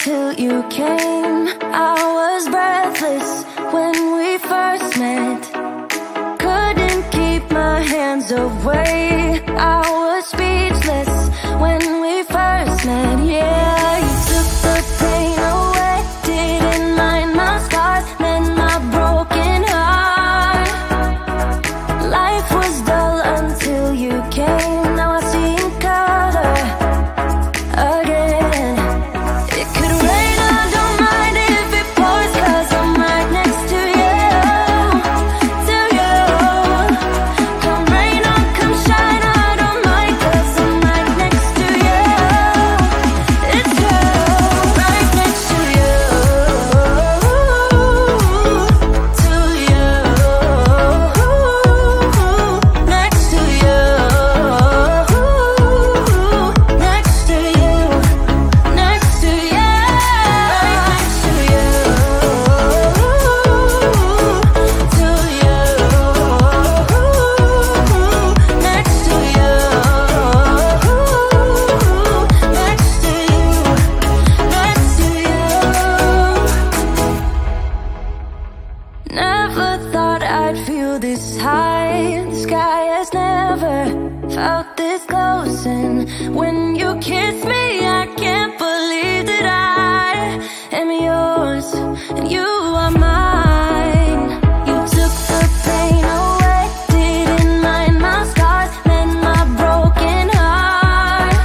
until you came. I was breathless when we first met. Couldn't keep my hands away. I was speechless when we first met. Yeah, you took the pain away. Didn't mind my scars, mend my broken heart. Life was dull until you came. Now I see in color again. It could rain, I don't mind if it pours, 'cause I'm right next to you, to you. Come rain or come shine, I don't mind, 'cause I'm right next to you. It's you, right next to you, to you, next to you, next to you, next to you, right next to you, to you, next to you, next to you, next to you. Never thought I'd feel this high. The sky has never felt this close, and when you kiss me, I can't believe that I am yours and you are mine. You took the pain away, didn't mind my scars, mend my broken heart.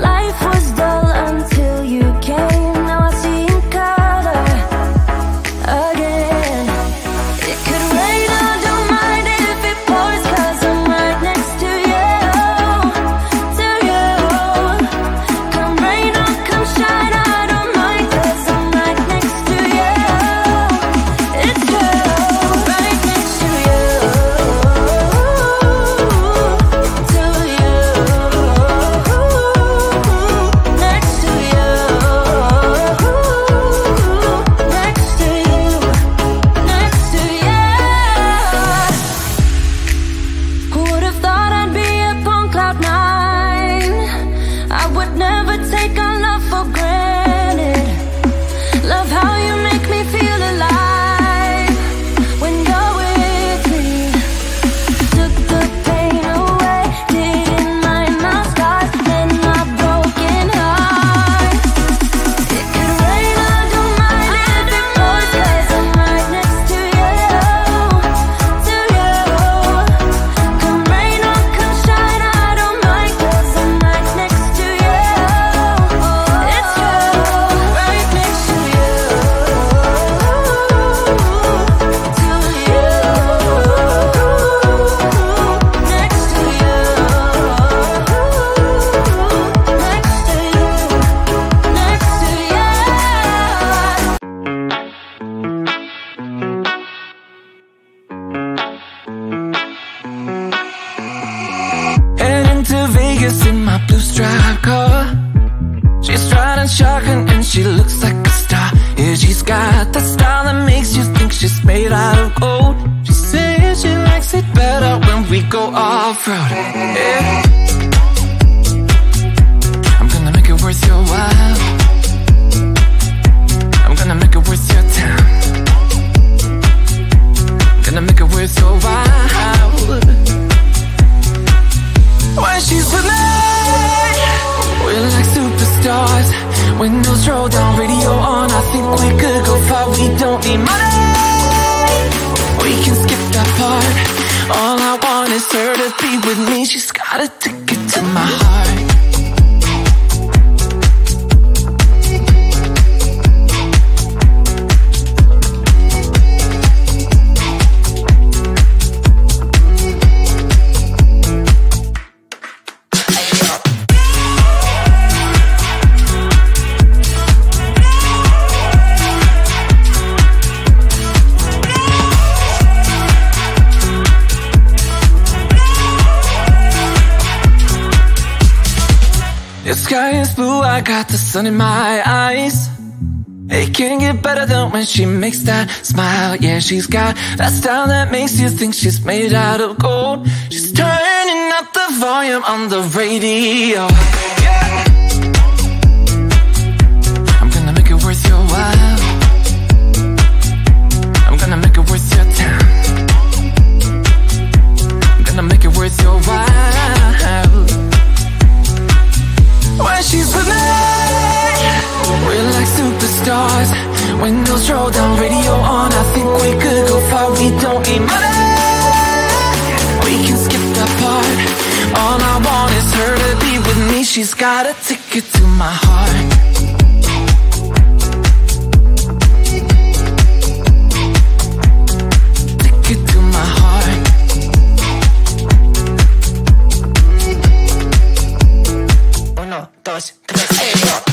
Life was dull until you came. Now I see in color again. It could rain, I don't mind if it pours, 'cause I'm right next to you, to you. Come rain or come shine, I don't mind, 'cause I'm right next to you. It's you, right next to you, to you, next to you, next to you, next to you. Who would have thought I'd be up on cloud nine? I would never take our love for granted. Love how you make me feel alive when you're with me. Took the pain away, didn't mind my scars, mend my broken heart. It could rain, I don't mind if it pours, 'cause I'm right next to you, to you. Come rain or come shine, I don't mind, 'cause I'm right next to you. It's you, right next to you, to you, next to you, next to you, next to you. Heading to Vegas in my blue striped car. She's riding shotgun and she looks like a star. Yeah, she's got that style that makes you think she's made out of gold. She says she likes it better when we go off-road. Yeah. I'm gonna make it worth your while. I'm gonna make it worth your time. Gonna make it worth your while. When she's with me, we're like superstars. Windows roll down, radio on. I think we could go far. We don't need money, we can skip that part. All I want is her to be with me. She's got a ticket to my heart. The sky is blue, I got the sun in my eyes. It can't get better than when she makes that smile. Yeah, she's got that style that makes you think she's made out of gold. She's turning up the volume on the radio. Yeah. radio on, I think we could go far. We don't need money, we can skip that part. All I want is her to be with me. She's got a ticket to my heart. Ticket to my heart. Uno, dos, tres, go.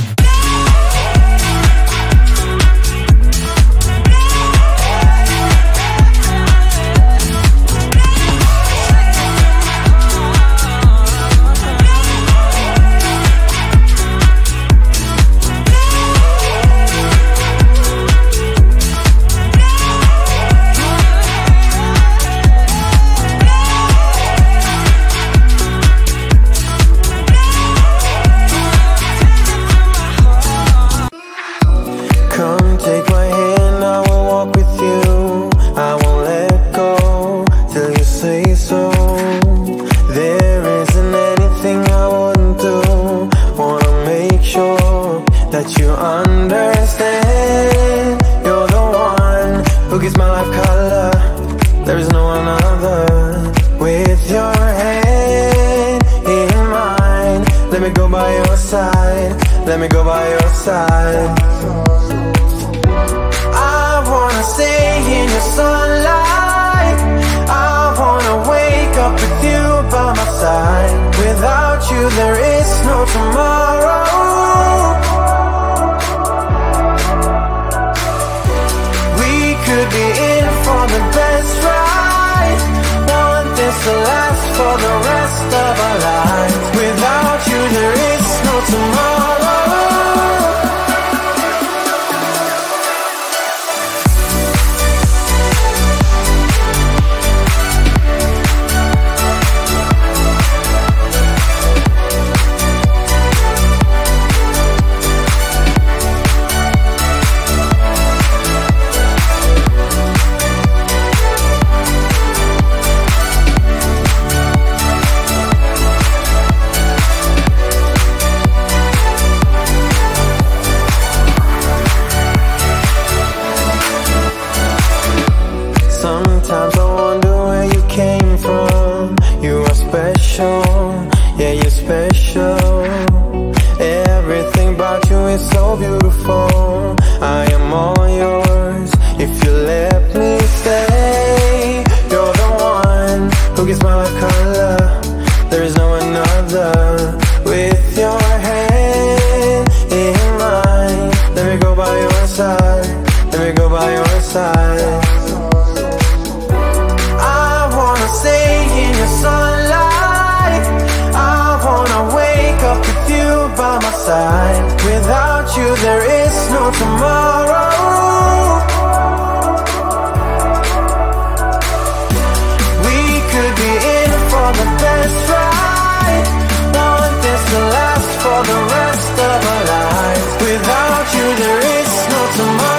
Let me go by your side. I wanna stay in your sunlight. I wanna wake up with you by my side. Without you there is no tomorrow. We could be in for the best ride. Want this to last for the rest of our lives. Without you there is no tomorrow. Without you there is no tomorrow. We could be in for the best ride. Want this to last for the rest of our lives. Without you there is no tomorrow.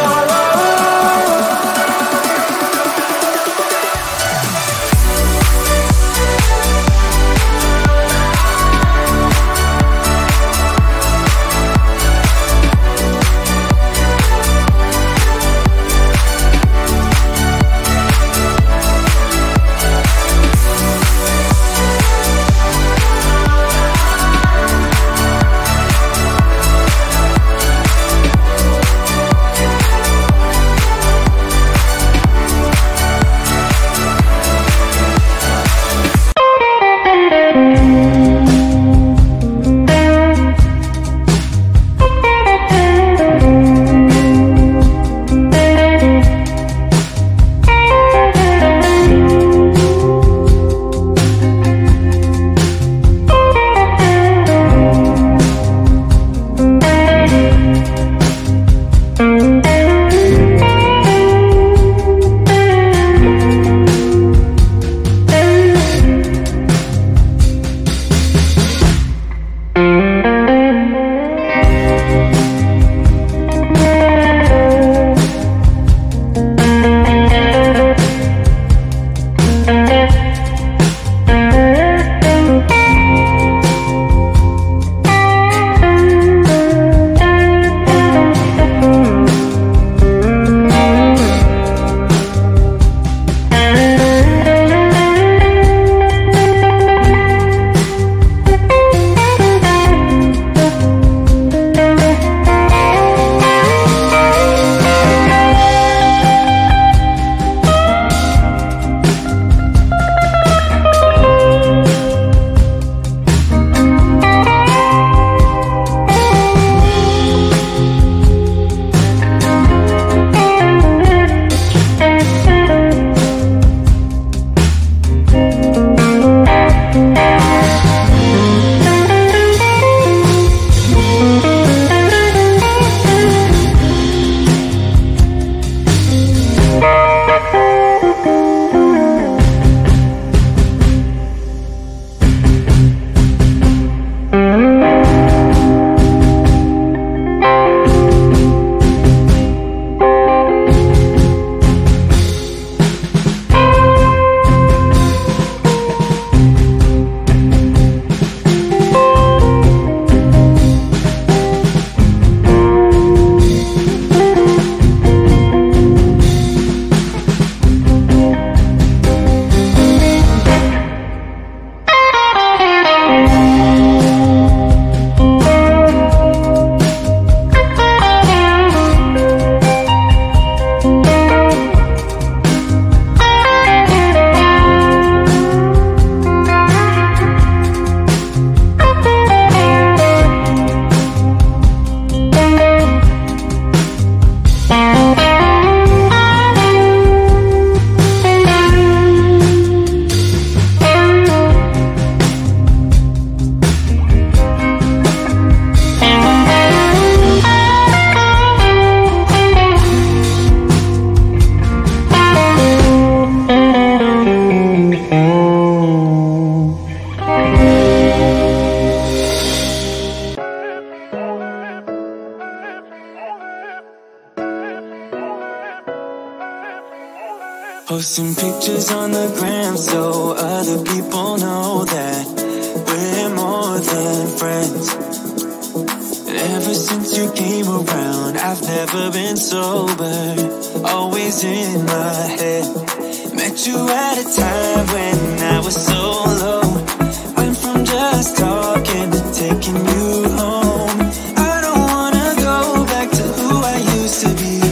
Posting pictures on the gram so other people know that we're more than friends. Ever since you came around, I've never been sober, always in my head. Met you at a time when I was so low. Went from just talking to taking you home. I don't wanna go back to who I used to be.